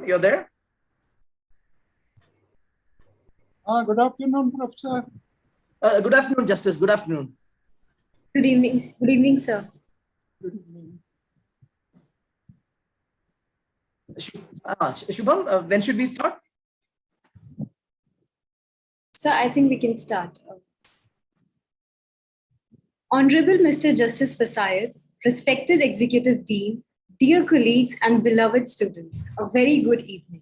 you're there? Good afternoon, Professor. Good afternoon, Justice. Good afternoon. Good evening. Good evening, sir. Good evening. Shubham, when should we start? Sir, I think we can start. Honorable Mr. Justice Fasayat, respected Executive Dean, dear colleagues and beloved students, a very good evening.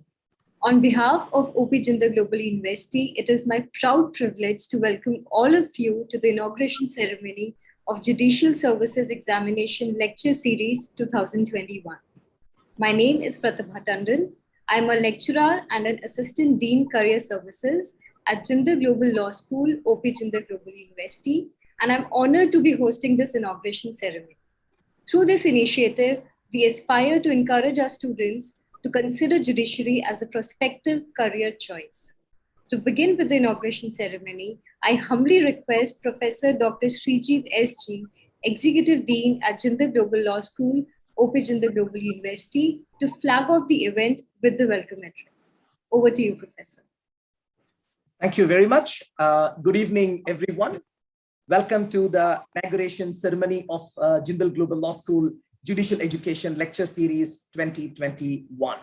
On behalf of OP Jindal Global University, it is my proud privilege to welcome all of you to the inauguration ceremony of Judicial Services Examination Lecture Series 2021. My name is Pratibha Tandon. I am a lecturer and an Assistant Dean Career Services at Jindal Global Law School, OP Jindal Global University, and I'm honored to be hosting this inauguration ceremony. Through this initiative, we aspire to encourage our students to consider judiciary as a prospective career choice. To begin with the inauguration ceremony, I humbly request Professor Dr. Srijit S.G., Executive Dean at Jindal Global Law School, OP Jindal Global University, to flag off the event with the welcome address. Over to you, Professor. Thank you very much. Good evening, everyone. Welcome to the inauguration ceremony of Jindal Global Law School Judicial Education Lecture Series 2021.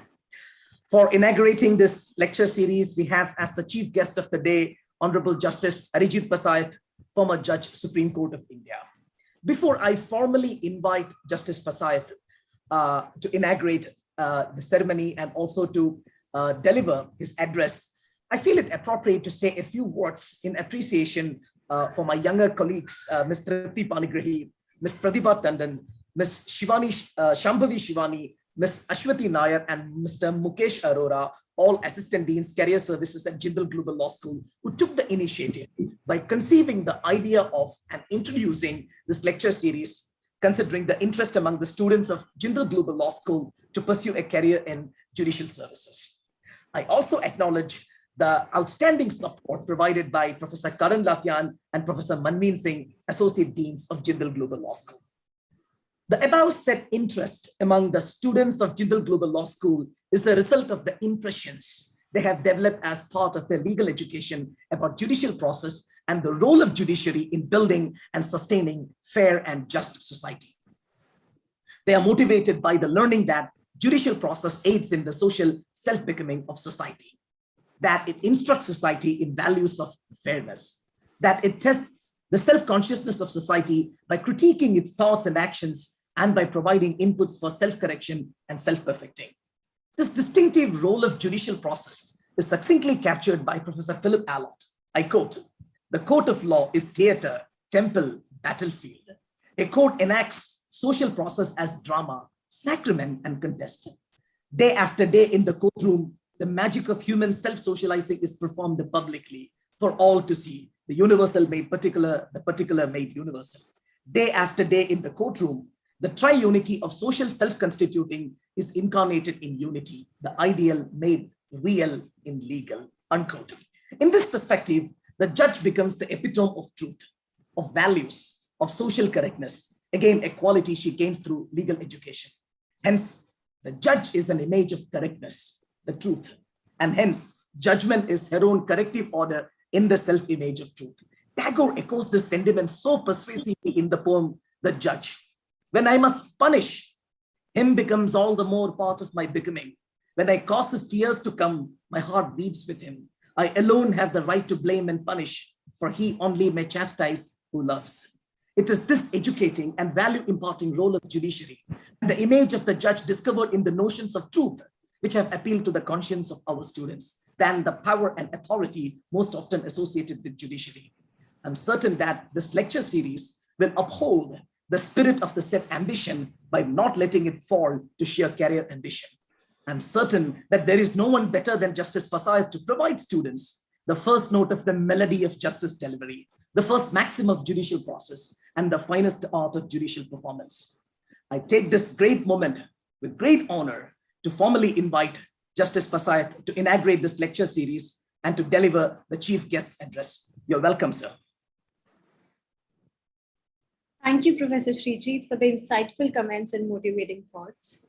For inaugurating this lecture series, we have as the chief guest of the day, Honorable Justice Arijit Fasayat, former Judge, Supreme Court of India. Before I formally invite Justice Fasayat to inaugurate the ceremony and also to deliver his address, I feel it appropriate to say a few words in appreciation for my younger colleagues, Ms. Tripti Panigrahi, Ms. Pratibha Tandon, Ms. Shambhavi Shivani, Ms. Ashwati Nair, and Mr. Mukesh Arora, all Assistant Deans Career Services at Jindal Global Law School, who took the initiative by conceiving the idea of and introducing this lecture series, considering the interest among the students of Jindal Global Law School to pursue a career in judicial services. I also acknowledge the outstanding support provided by Professor Karan Latyan and Professor Manveen Singh, Associate Deans of Jindal Global Law School. The above said interest among the students of Jindal Global Law School is the result of the impressions they have developed as part of their legal education about judicial process and the role of judiciary in building and sustaining fair and just society. They are motivated by the learning that judicial process aids in the social self-becoming of society, that it instructs society in values of fairness, that it tests the self-consciousness of society by critiquing its thoughts and actions and by providing inputs for self-correction and self-perfecting. This distinctive role of judicial process is succinctly captured by Professor Philip Allott. I quote, "The court of law is theater, temple, battlefield. A court enacts social process as drama, sacrament, and contest. Day after day in the courtroom, the magic of human self-socializing is performed publicly for all to see. The universal made particular, the particular made universal. Day after day in the courtroom, the triunity of social self-constituting is incarnated in unity, the ideal made real in legal," unquote. In this perspective, the judge becomes the epitome of truth, of values, of social correctness, again, a quality she gains through legal education. Hence, the judge is an image of correctness, the truth, and hence, judgment is her own corrective order in the self-image of truth. Tagore echoes this sentiment so persuasively in the poem, The Judge. "When I must punish, him becomes all the more part of my becoming. When I cause his tears to come, my heart weeps with him. I alone have the right to blame and punish, for he only may chastise who loves." It is this educating and value-imparting role of judiciary and the image of the judge discovered in the notions of truth which have appealed to the conscience of our students than the power and authority most often associated with judiciary. I'm certain that this lecture series will uphold the spirit of the said ambition by not letting it fall to sheer career ambition. I'm certain that there is no one better than Justice Fasayat to provide students the first note of the melody of justice delivery, the first maxim of judicial process, and the finest art of judicial performance. I take this great moment with great honor to formally invite Justice Fasayat to inaugurate this lecture series and to deliver the chief guest's address. You're welcome, sir. Thank you, Professor Srijit, for the insightful comments and motivating thoughts.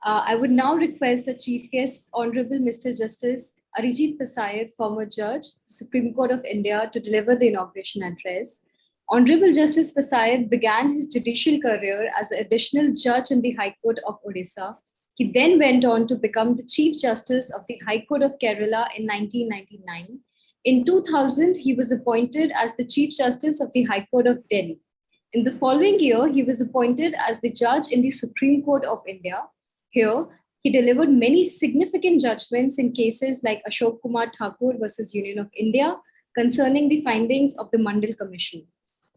I would now request the Chief Guest, Honorable Mr. Justice Arijit Pasayat, former Judge, Supreme Court of India, to deliver the inauguration address. Honorable Justice Pasayat began his judicial career as an additional judge in the High Court of Odisha. He then went on to become the Chief Justice of the High Court of Kerala in 1999. In 2000, he was appointed as the Chief Justice of the High Court of Delhi. In the following year, he was appointed as the judge in the Supreme Court of India. Here, he delivered many significant judgments in cases like Ashok Kumar Thakur versus Union of India concerning the findings of the Mandal Commission.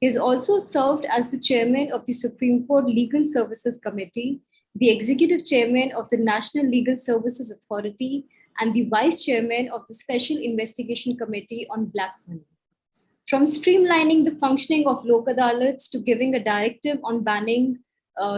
He has also served as the chairman of the Supreme Court Legal Services Committee, the executive chairman of the National Legal Services Authority, and the vice chairman of the Special Investigation Committee on Black Money. From streamlining the functioning of Lok Adalats to giving a directive on banning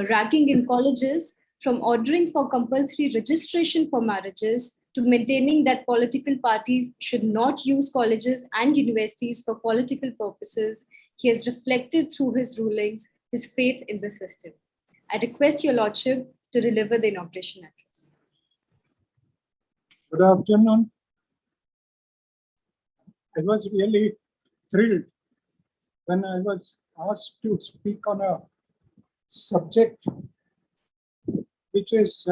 ragging in colleges, from ordering for compulsory registration for marriages to maintaining that political parties should not use colleges and universities for political purposes, he has reflected through his rulings his faith in the system. I request your Lordship to deliver the inauguration address. Good afternoon. I was really thrilled when I was asked to speak on a subject which is,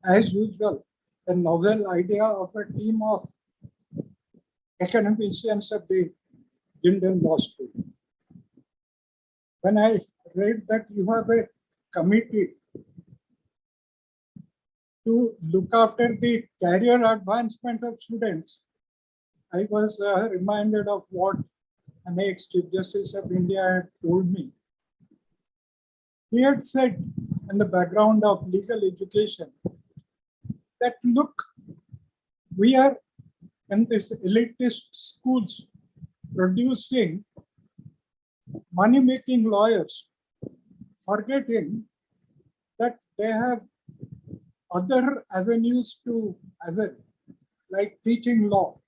as usual, a novel idea of a team of academicians at the Jindal Law School. When I read that you have a committee to look after the career advancement of students, I was reminded of what an ex-Chief Justice of India had told me. He had said, in the background of legal education, that look, we are in this elitist schools producing money-making lawyers, forgetting that they have other avenues to avail, like teaching law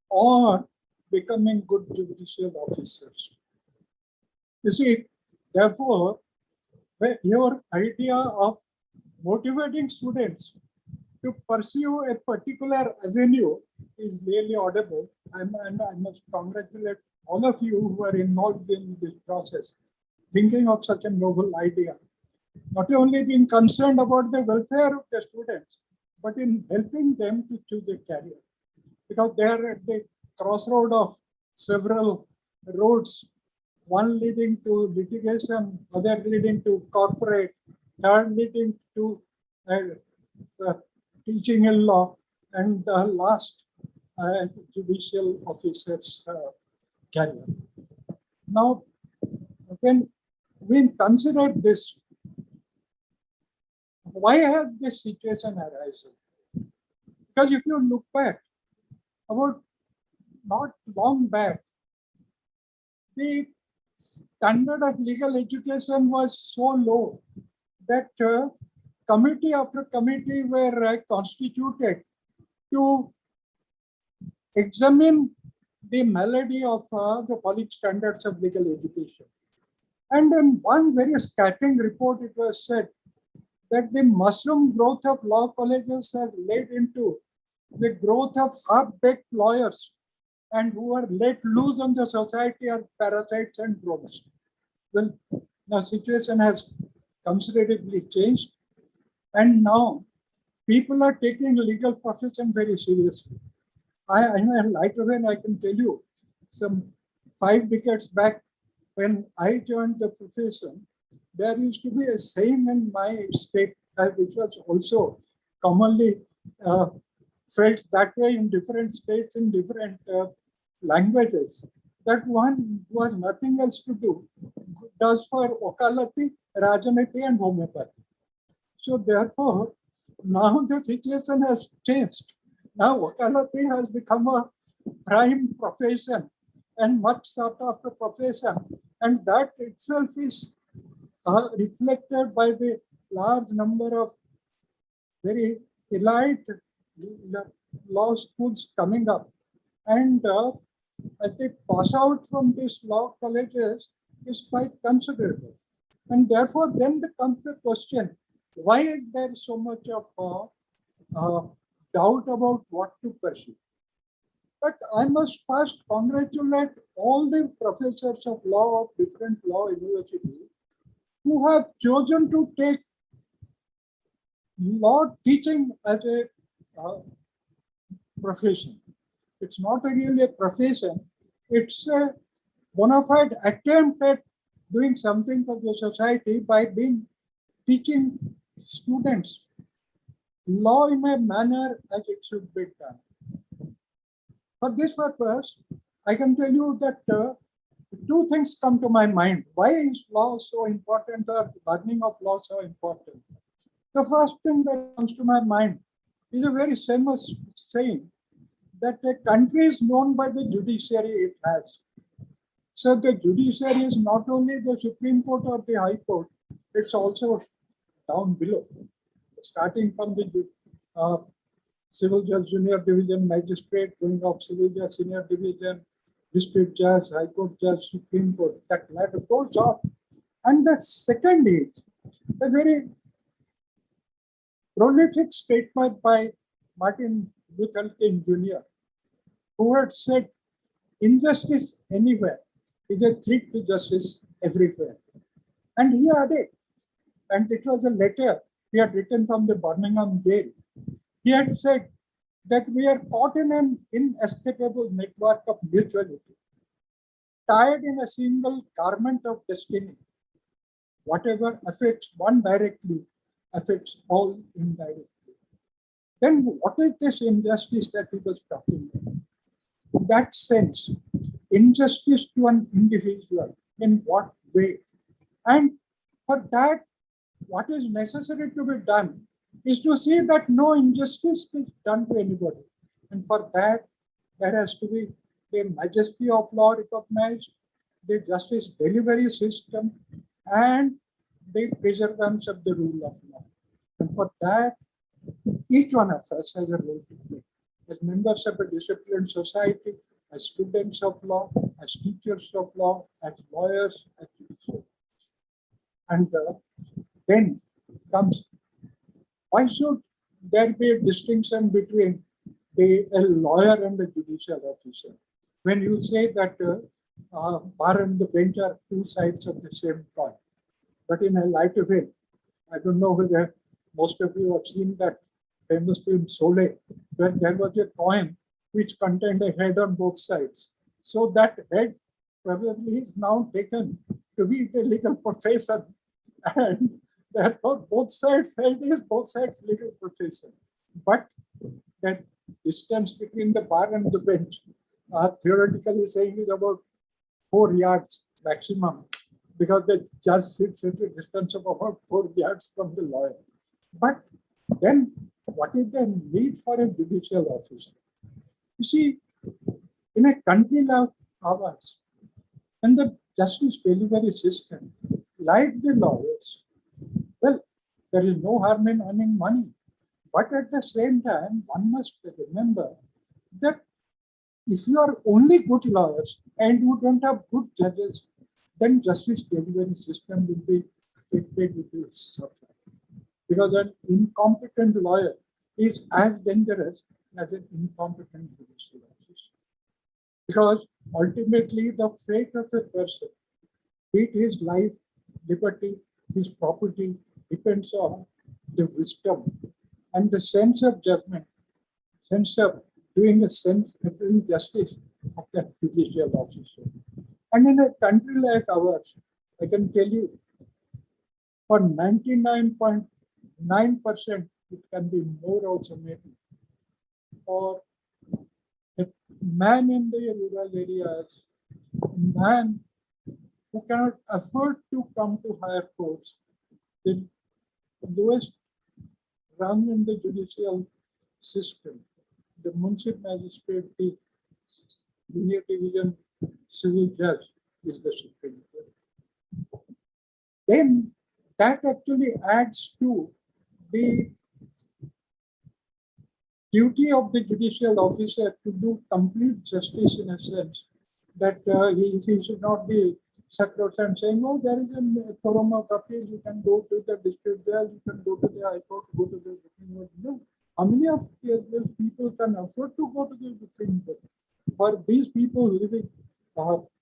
or becoming good judicial officers. You see, therefore, your idea of motivating students to pursue a particular avenue is really audible. And I must congratulate all of you who are involved in this process, thinking of such a noble idea. Not only being concerned about the welfare of the students, but in helping them to choose a career. Because they are at the crossroad of several roads, one leading to litigation, other leading to corporate, third leading to teaching in law, and the last judicial officer's career. Now, when we consider this, why has this situation arisen? Because if you look back, about not long back, the standard of legal education was so low that committee after committee were constituted to examine the malady of the falling standards of legal education. And in one very scathing report, it was said that the mushroom growth of law colleges has led into the growth of half-baked lawyers and who are let loose on the society are parasites and drones. Well, the situation has considerably changed, and now people are taking legal profession very seriously. Right away, I can tell you, some 5 decades back, when I joined the profession, there used to be a saying in my state, which was also commonly felt that way in different states in different languages, that one was nothing else to do, does for Okalati, Rajaniti and homeopathy. So therefore, now the situation has changed. Now Okalati has become a prime profession and much sought after profession, and that itself is reflected by the large number of very elite law schools coming up. And the pass out from these law colleges is quite considerable. And therefore, then comes the question, Why is there so much of doubt about what to pursue? But I must first congratulate all the professors of law of different law universities who have chosen to take law teaching as a profession. It's not really a profession, it's a bona fide attempt at doing something for the society by teaching students law in a manner as it should be done. For this purpose, I can tell you that two things come to my mind. Why is law so important, or learning of law so important? The first thing that comes to my mind is a very famous saying that a country is known by the judiciary it has. So the judiciary is not only the Supreme Court or the High Court, it's also down below, starting from the civil judge, junior division, magistrate, going of civil judge, senior division, district judge, High Court judge, Supreme Court. That ladder goes up. And the second is a very prolific statement by Martin Luther King Jr., who had said, injustice anywhere is a threat to justice everywhere. And he added, and it was a letter he had written from the Birmingham jail. He had said that we are caught in an inescapable network of mutuality, tied in a single garment of destiny. Whatever affects one directly affects all indirectly. Then what is this injustice that he was talking about? In that sense, injustice to an individual, in what way? And for that, what is necessary to be done is to see that no injustice is done to anybody. And for that, there has to be the majesty of law recognized, the justice delivery system, and the preservance of the rule of law. And for that, each one of us has a role to play. As members of a disciplined society, as students of law, as teachers of law, as lawyers, as judicial. And then comes, why should there be a distinction between a lawyer and a judicial officer? When you say that bar and the bench are two sides of the same coin, but in a lighter way, I don't know whether most of you have seen that famous film Sole, where there was a coin which contained a head on both sides. So that head probably is now taken to be the legal profession, and therefore both sides head is both sides legal profession. But that distance between the bar and the bench, theoretically saying, is about 4 yards maximum, because the judge sits at a distance of about 4 yards from the lawyer. But then what is the need for a judicial officer? You see, in a country like ours, and the justice delivery system, like the lawyers, well, there is no harm in earning money. But at the same time, one must remember that if you are only good lawyers and you don't have good judges, then justice delivery system will be affected, will suffer. Because an incompetent lawyer is as dangerous as an incompetent judicial officer. Because ultimately the fate of a person, be it his life, liberty, his property, depends on the wisdom and the sense of judgment, sense of doing justice of that judicial officer. And in a country like ours, I can tell you, for 99.9%, it can be more also maybe. Or a man in the rural areas, a man who cannot afford to come to higher courts, the lowest rung in the judicial system, the municipal magistrate, the junior division civil judge, is the Supreme Court. Then that actually adds to the duty of the judicial officer to do complete justice, in a sense that he should not be sacrosanct saying, oh, there is a forum of appeal, you can go to the district judge, you can go to the High Court, go to the Supreme Court. No. How many of these people can afford to go to the Supreme Court? For these people living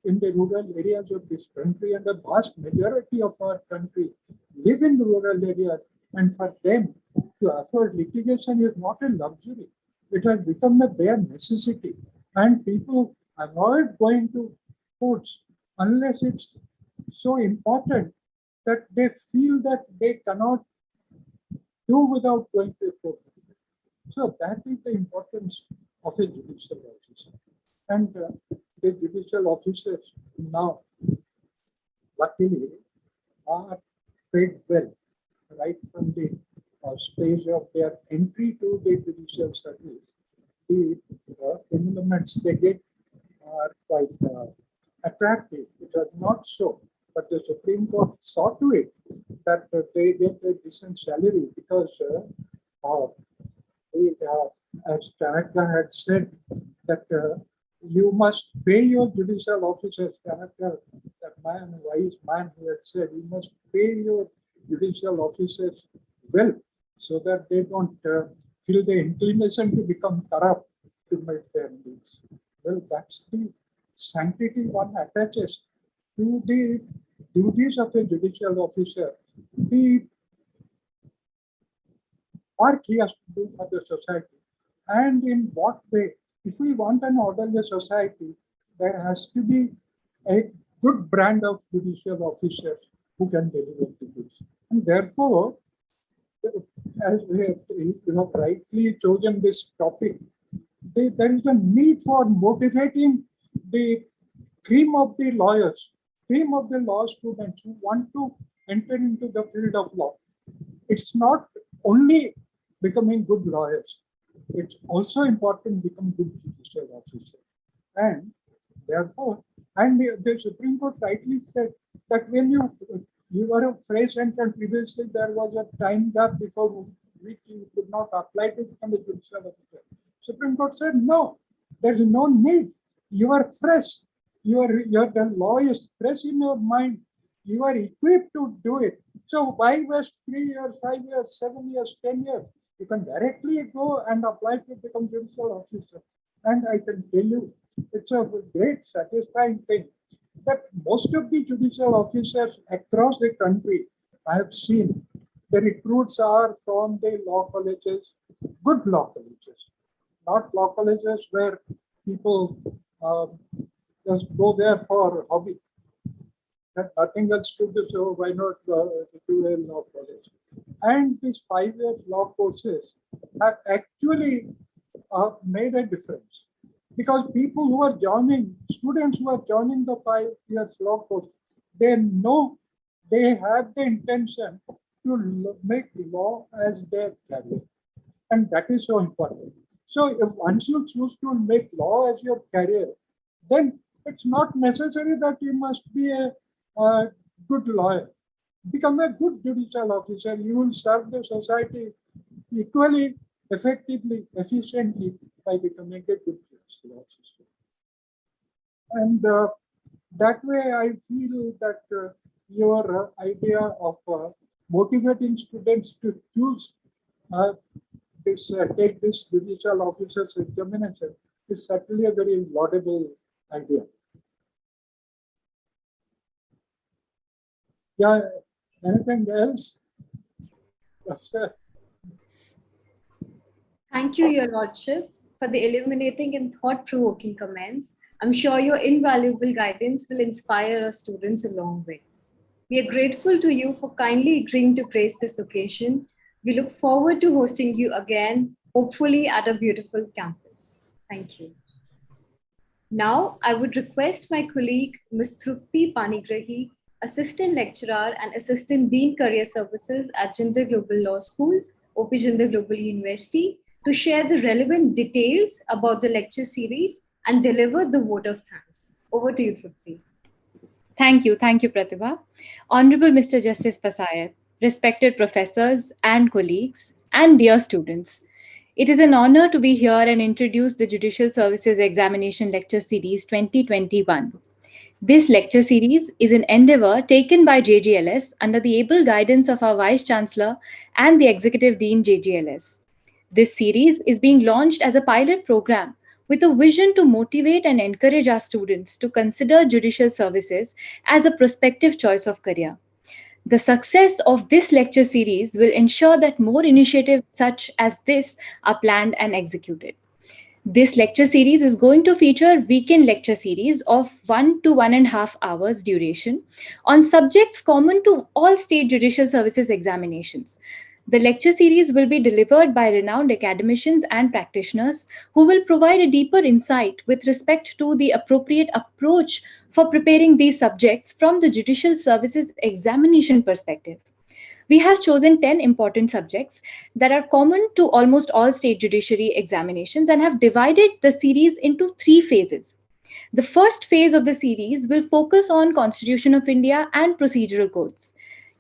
in the rural areas of this country, and the vast majority of our country live in the rural areas, and for them to afford litigation is not a luxury. It has become a bare necessity, and people avoid going to courts unless it's so important that they feel that they cannot do without going to court. So that is the importance of a judicial officer. And the judicial officers now, luckily, are paid well right from the stage of their entry to the judicial service. The emoluments they get are quite attractive. It was not so, but the Supreme Court saw to it that they get a decent salary because as Chanakya had said, that you must pay your judicial officers. Chanakya, that man, wise man, who had said, you must pay your judicial officers well, so that they don't feel the inclination to become corrupt to make their needs. Well, that's the sanctity one attaches to the duties of a judicial officer. The work he has to do for the society, and in what way. If we want an orderly society, there has to be a good brand of judicial officers who can deliver the goods. And therefore, as we have rightly chosen this topic, there is a need for motivating the cream of the lawyers, cream of the law students who want to enter into the field of law. It's not only becoming good lawyers, it's also important to become good judicial officers. And therefore, and the Supreme Court rightly said that when you were a fresh entrant, previously there was a time gap before which you could not apply to become a judicial officer. Supreme Court said, no, there is no need. You are fresh. The law is fresh in your mind. You are equipped to do it. So why waste 3 years, 5 years, 7 years, 10 years? You can directly go and apply to become judicial officer. And I can tell you, it's a great satisfying thing that most of the judicial officers across the country I have seen, the recruits are from the law colleges, good law colleges, not law colleges where people just go there for hobby. Have nothing else to do, so why not do a law college? And these 5 years law courses have actually made a difference, because people who are joining, students who are joining the 5 years law course, they know they have the intention to make law as their career. And that is so important. So if once you choose to make law as your career, then it's not necessary that you must be a good lawyer. Become a good judicial officer. You will serve the society equally, effectively, efficiently by becoming a good judicial officer. And that way, I feel that your idea of motivating students to choose take this judicial officer's examination is certainly a very laudable idea. Yeah, anything else? Professor? Thank you, Your Lordship, for the illuminating and thought-provoking comments. I'm sure your invaluable guidance will inspire our students a long way. We are grateful to you for kindly agreeing to grace this occasion. We look forward to hosting you again, hopefully at a beautiful campus. Thank you. Now, I would request my colleague, Ms. Trupti Panigrahi, Assistant Lecturer and Assistant Dean Career Services at Jindal Global Law School, OP Jindal Global University, to share the relevant details about the lecture series and deliver the vote of thanks. Over to you, Trupti. Thank you, Pratibha. Honorable Mr. Justice Pasayat, respected professors and colleagues, and dear students, it is an honor to be here and introduce the Judicial Services Examination Lecture Series 2021. This lecture series is an endeavor taken by JGLS under the able guidance of our Vice Chancellor and the Executive Dean JGLS. This series is being launched as a pilot program with a vision to motivate and encourage our students to consider judicial services as a prospective choice of career. The success of this lecture series will ensure that more initiatives such as this are planned and executed. This lecture series is going to feature weekend lecture series of 1 to 1.5 hours duration on subjects common to all state judicial services examinations. The lecture series will be delivered by renowned academicians and practitioners who will provide a deeper insight with respect to the appropriate approach for preparing these subjects from the judicial services examination perspective. We have chosen 10 important subjects that are common to almost all state judiciary examinations and have divided the series into 3 phases. The first phase of the series will focus on Constitution of India and procedural codes.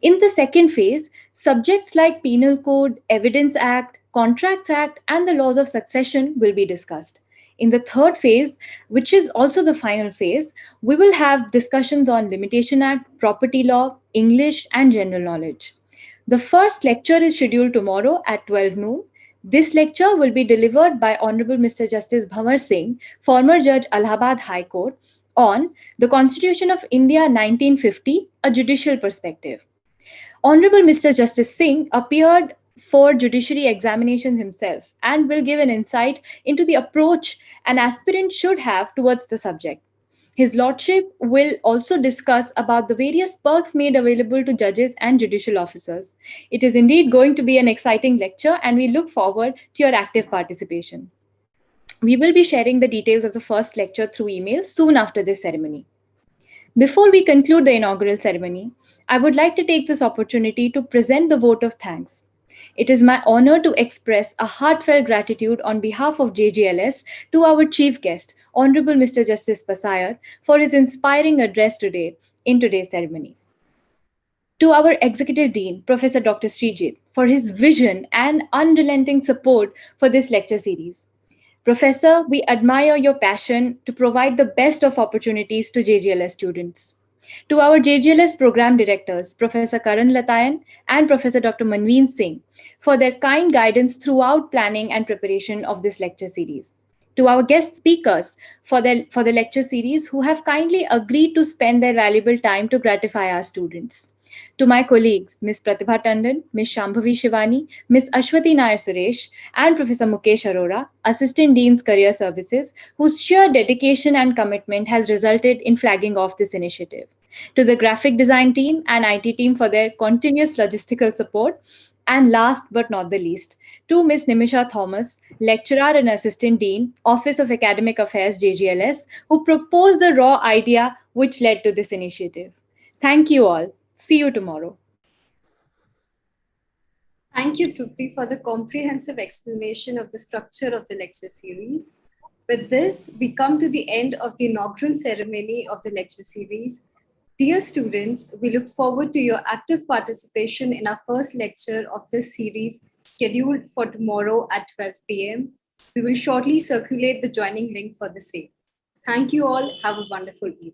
In the second phase, subjects like Penal Code, Evidence Act, Contracts Act, and the laws of succession will be discussed. In the third phase, which is also the final phase, we will have discussions on Limitation Act, property law, English, and general knowledge. The first lecture is scheduled tomorrow at 12 noon. This lecture will be delivered by Honorable Mr. Justice Bhamar Singh, former Judge Allahabad High Court, on the Constitution of India 1950, a judicial perspective. Honorable Mr. Justice Singh appeared for judiciary examinations himself and will give an insight into the approach an aspirant should have towards the subject. His Lordship will also discuss about the various perks made available to judges and judicial officers. It is indeed going to be an exciting lecture and we look forward to your active participation. We will be sharing the details of the first lecture through email soon after this ceremony. Before we conclude the inaugural ceremony, I would like to take this opportunity to present the vote of thanks. It is my honor to express a heartfelt gratitude on behalf of JGLS to our chief guest, Honorable Mr. Justice Pasayat, for his inspiring address today in today's ceremony. To our Executive Dean, Professor Dr. Srijit, for his vision and unrelenting support for this lecture series. Professor, we admire your passion to provide the best of opportunities to JGLS students. To our JGLS program directors, Professor Karan Latayan and Professor Dr. Manveen Singh, for their kind guidance throughout planning and preparation of this lecture series. To our guest speakers for the lecture series who have kindly agreed to spend their valuable time to gratify our students. To my colleagues, Ms. Pratibha Tandon, Ms. Shambhavi Shivani, Ms. Ashwati Nair Suresh, and Professor Mukesh Arora, Assistant Deans Career Services, whose sheer dedication and commitment has resulted in flagging off this initiative. To the graphic design team and IT team for their continuous logistical support. And last but not the least, to Ms. Nimisha Thomas, Lecturer and Assistant Dean, Office of Academic Affairs, JGLS, who proposed the raw idea which led to this initiative. Thank you all. See you tomorrow. Thank you, Trupti, for the comprehensive explanation of the structure of the lecture series. With this, we come to the end of the inaugural ceremony of the lecture series. Dear students, we look forward to your active participation in our first lecture of this series scheduled for tomorrow at 12 p.m. We will shortly circulate the joining link for the same. Thank you all. Have a wonderful evening.